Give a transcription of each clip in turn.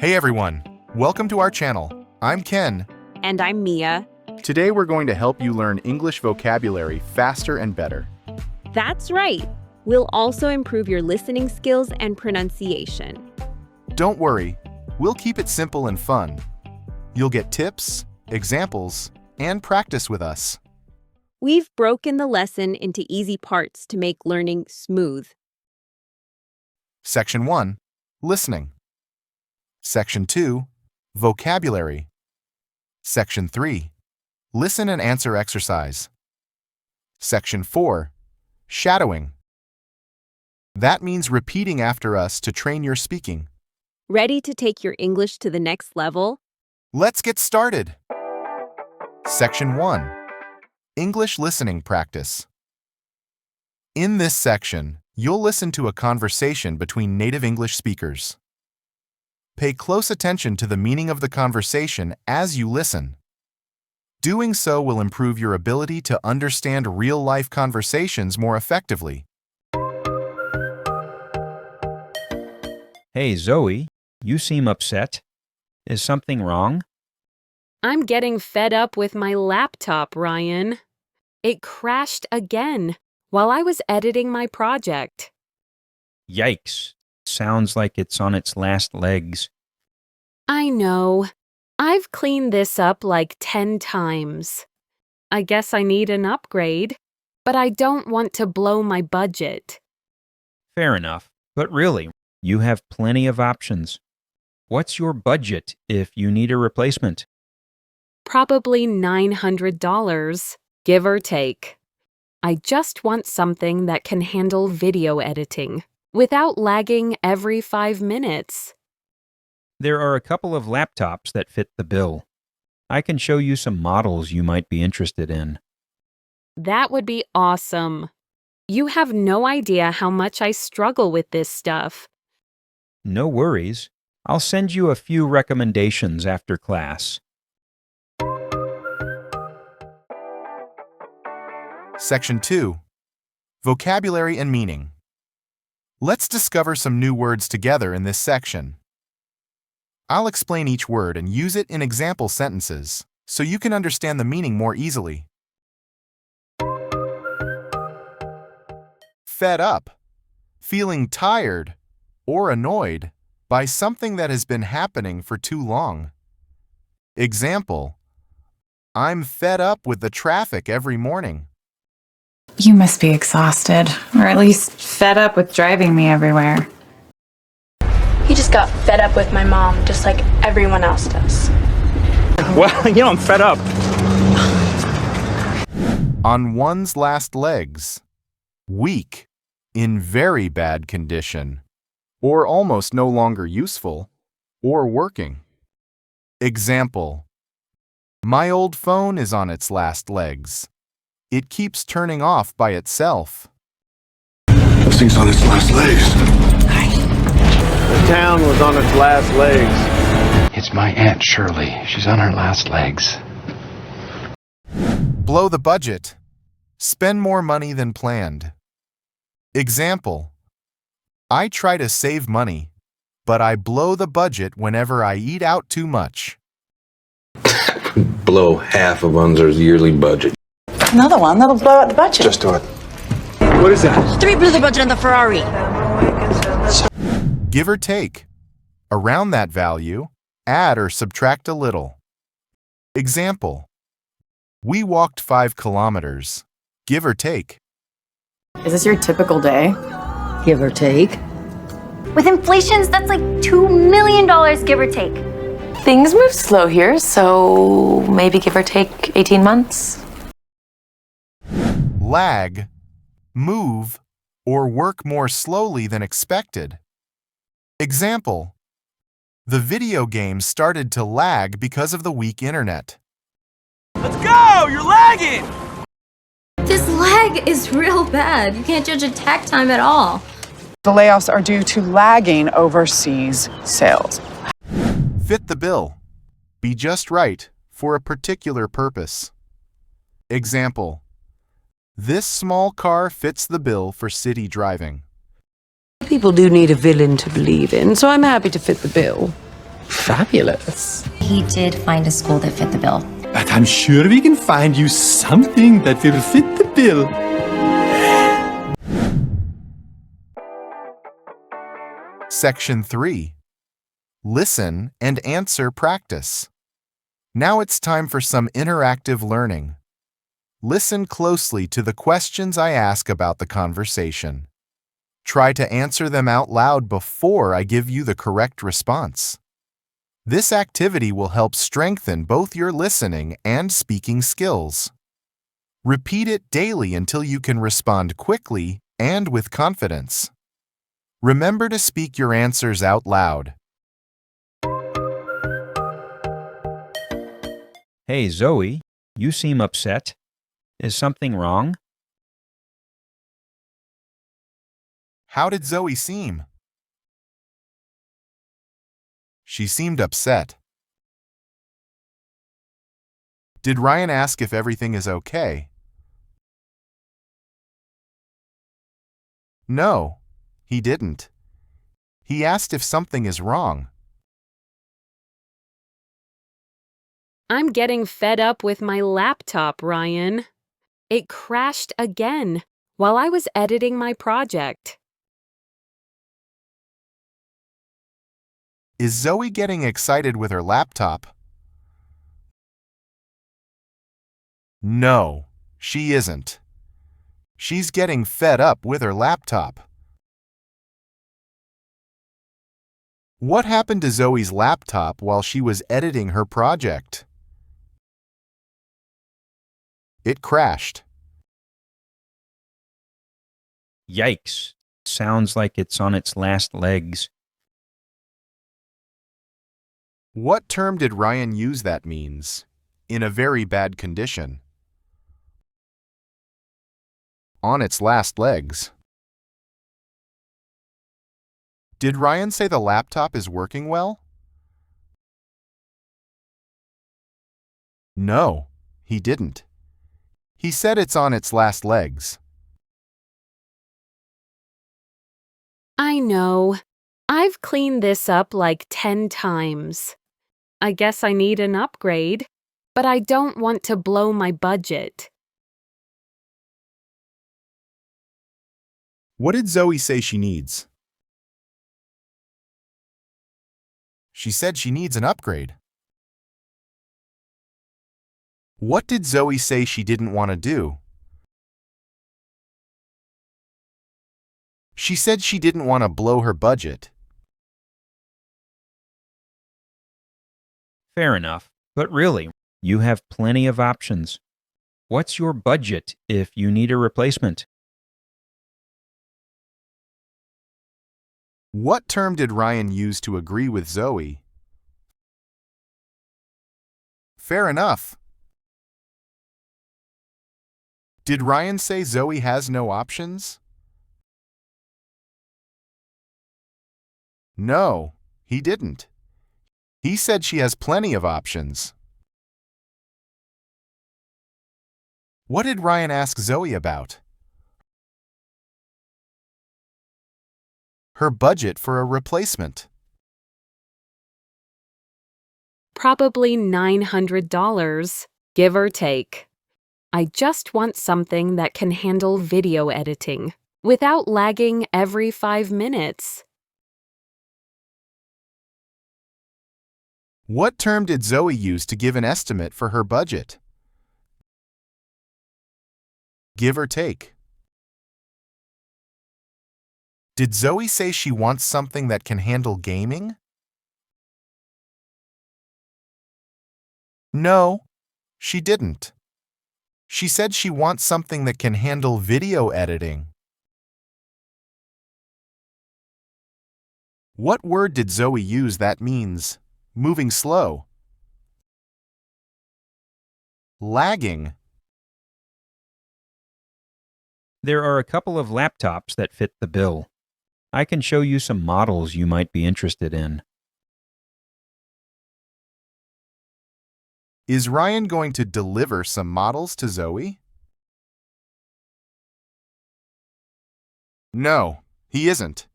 Hey everyone, welcome to our channel. I'm Ken. And I'm Mia. Today we're going to help you learn English vocabulary faster and better. That's right. We'll also improve your listening skills and pronunciation. Don't worry, we'll keep it simple and fun. You'll get tips, examples, and practice with us. We've broken the lesson into easy parts to make learning smooth. Section 1, Listening. Section 2, Vocabulary. Section 3, Listen and Answer Exercise. Section 4, Shadowing. That means repeating after us to train your speaking. Ready to take your English to the next level? Let's get started. Section 1, English Listening Practice. In this section, you'll listen to a conversation between native English speakers. Pay close attention to the meaning of the conversation as you listen. Doing so will improve your ability to understand real-life conversations more effectively. Hey, Zoe, you seem upset. Is something wrong? I'm getting fed up with my laptop, Ryan. It crashed again while I was editing my project. Yikes. Sounds like it's on its last legs. I know. I've cleaned this up like 10 times. I guess I need an upgrade, but I don't want to blow my budget. Fair enough. But really, you have plenty of options. What's your budget if you need a replacement? Probably $900, give or take. I just want something that can handle video editing without lagging every 5 minutes. There are a couple of laptops that fit the bill. I can show you some models you might be interested in. That would be awesome. You have no idea how much I struggle with this stuff. No worries. I'll send you a few recommendations after class. Section 2, Vocabulary and Meaning. Let's discover some new words together in this section. I'll explain each word and use it in example sentences, so you can understand the meaning more easily. Fed up, feeling tired or annoyed by something that has been happening for too long. Example, I'm fed up with the traffic every morning. You must be exhausted, or at least fed up with driving me everywhere. He just got fed up with my mom, just like everyone else does. Well, I'm fed up. On one's last legs, weak, in very bad condition, or almost no longer useful, or working. Example, my old phone is on its last legs. It keeps turning off by itself. This thing's on its last legs. The town was on its last legs. It's my Aunt Shirley. She's on her last legs. Blow the budget. Spend more money than planned. Example, I try to save money, but I blow the budget whenever I eat out too much. Blow half of Unzer's yearly budget. Another one that'll blow out the budget. Just do it. What is that? 3 blew the budget on the Ferrari. Give or take. Around that value, add or subtract a little. Example, we walked 5 kilometers. Give or take. Is this your typical day? Give or take. With inflation, that's like $2 million, give or take. Things move slow here, so maybe give or take 18 months. Lag, move, or work more slowly than expected. Example, the video game started to lag because of the weak internet. Let's go! You're lagging! This lag is real bad. You can't judge attack time at all. The layoffs are due to lagging overseas sales. Fit the bill. Be just right for a particular purpose. Example, this small car fits the bill for city driving. People do need a villain to believe in, so I'm happy to fit the bill. Fabulous. He did find a school that fit the bill. But I'm sure we can find you something that will fit the bill. Section 3. Listen and answer practice. Now it's time for some interactive learning. Listen closely to the questions I ask about the conversation. Try to answer them out loud before I give you the correct response. This activity will help strengthen both your listening and speaking skills. Repeat it daily until you can respond quickly and with confidence. Remember to speak your answers out loud. Hey, Zoe, you seem upset. Is something wrong? How did Zoe seem? She seemed upset. Did Ryan ask if everything is okay? No, he didn't. He asked if something is wrong. I'm getting fed up with my laptop, Ryan. It crashed again while I was editing my project. Is Zoe getting excited with her laptop? No, she isn't. She's getting fed up with her laptop. What happened to Zoe's laptop while she was editing her project? It crashed. Yikes. Sounds like it's on its last legs. What term did Ryan use that means? In a very bad condition. On its last legs. Did Ryan say the laptop is working well? No, he didn't. He said it's on its last legs. I know. I've cleaned this up like 10 times. I guess I need an upgrade, but I don't want to blow my budget. What did Zoe say she needs? She said she needs an upgrade. What did Zoe say she didn't want to do? She said she didn't want to blow her budget. Fair enough. But really, you have plenty of options. What's your budget if you need a replacement? What term did Ryan use to agree with Zoe? Fair enough. Did Ryan say Zoe has no options? No, he didn't. He said she has plenty of options. What did Ryan ask Zoe about? Her budget for a replacement. Probably $900, give or take. I just want something that can handle video editing without lagging every 5 minutes. What term did Zoe use to give an estimate for her budget? Give or take. Did Zoe say she wants something that can handle gaming? No, she didn't. She said she wants something that can handle video editing. What word did Zoe use that means moving slow? Lagging. There are a couple of laptops that fit the bill. I can show you some models you might be interested in. Is Ryan going to deliver some models to Zoe? No, he isn't.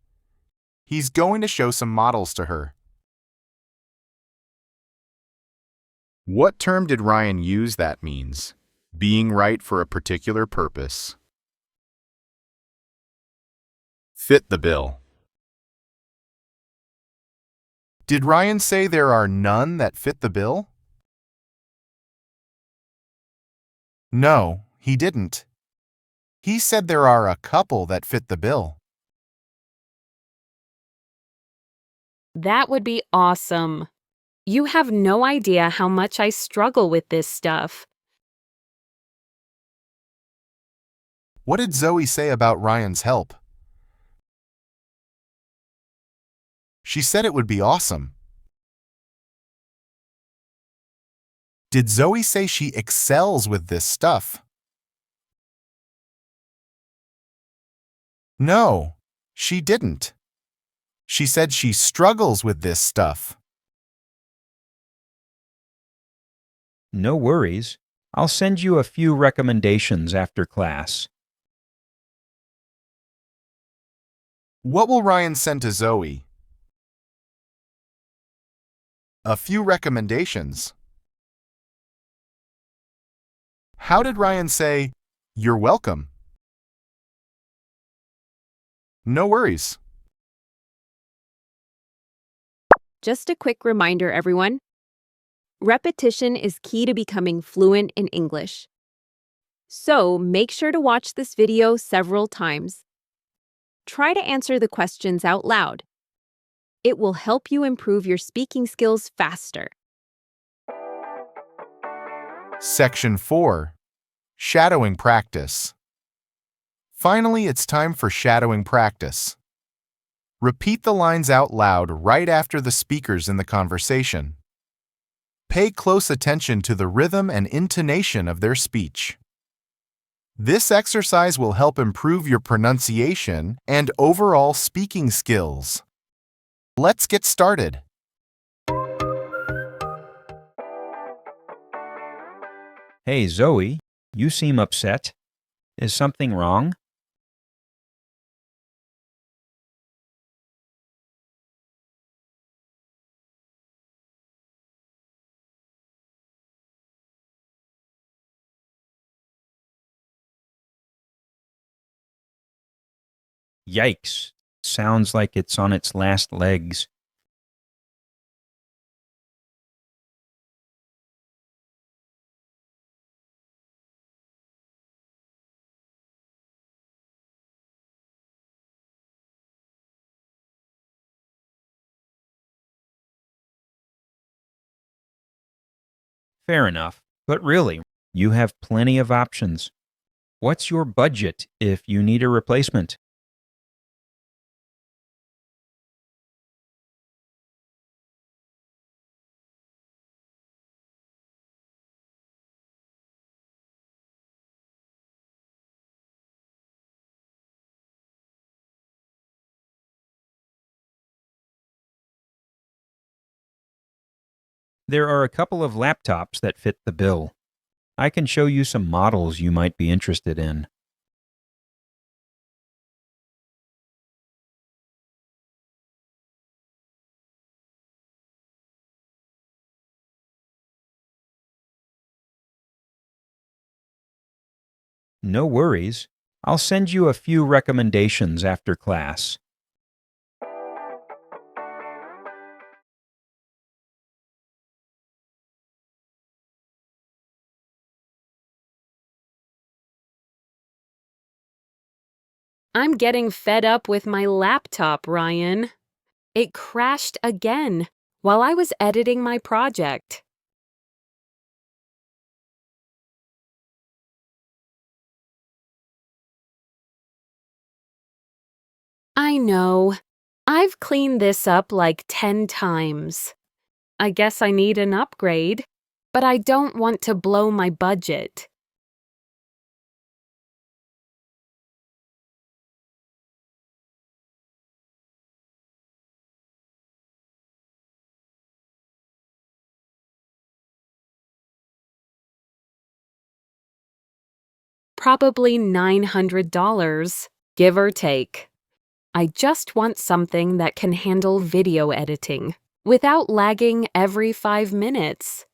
He's going to show some models to her. What term did Ryan use that means? Being right for a particular purpose. Fit the bill. Did Ryan say there are none that fit the bill? No, he didn't. He said there are a couple that fit the bill. That would be awesome. You have no idea how much I struggle with this stuff. What did Zoe say about Ryan's help? She said it would be awesome. Did Zoe say she excels with this stuff? No, she didn't. She said she struggles with this stuff. No worries. I'll send you a few recommendations after class. What will Ryan send to Zoe? A few recommendations. How did Ryan say, "You're welcome"? No worries. Just a quick reminder, everyone. Repetition is key to becoming fluent in English. So make sure to watch this video several times. Try to answer the questions out loud. It will help you improve your speaking skills faster. Section 4. Shadowing practice. Finally, it's time for shadowing practice. Repeat the lines out loud right after the speakers in the conversation. Pay close attention to the rhythm and intonation of their speech. This exercise will help improve your pronunciation and overall speaking skills. Let's get started. Hey, Zoe, you seem upset. Is something wrong? Yikes. Sounds like it's on its last legs. Fair enough. But really, you have plenty of options. What's your budget if you need a replacement? There are a couple of laptops that fit the bill. I can show you some models you might be interested in. No worries. I'll send you a few recommendations after class. I'm getting fed up with my laptop, Ryan. It crashed again while I was editing my project. I know. I've cleaned this up like 10 times. I guess I need an upgrade, but I don't want to blow my budget. Probably $900, give or take. I just want something that can handle video editing without lagging every 5 minutes.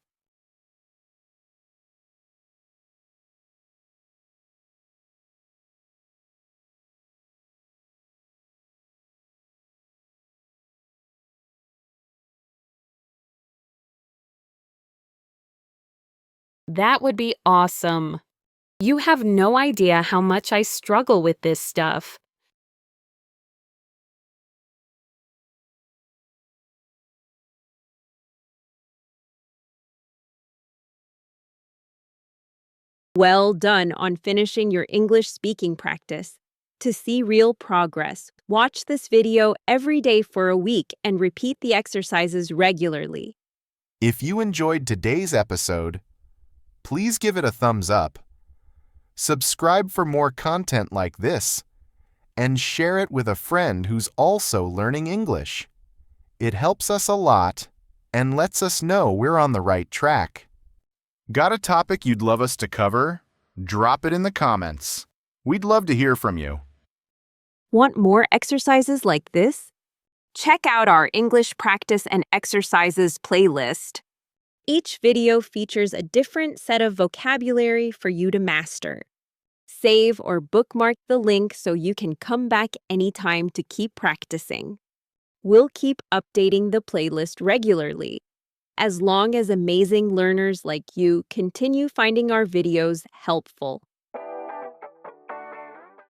That would be awesome. You have no idea how much I struggle with this stuff. Well done on finishing your English speaking practice. To see real progress, watch this video every day for a week and repeat the exercises regularly. If you enjoyed today's episode, please give it a thumbs up. Subscribe for more content like this, and share it with a friend who's also learning English. It helps us a lot and lets us know we're on the right track. Got a topic you'd love us to cover? Drop it in the comments. We'd love to hear from you. Want more exercises like this? Check out our English practice and exercises playlist. Each video features a different set of vocabulary for you to master. Save or bookmark the link so you can come back anytime to keep practicing. We'll keep updating the playlist regularly, as long as amazing learners like you continue finding our videos helpful.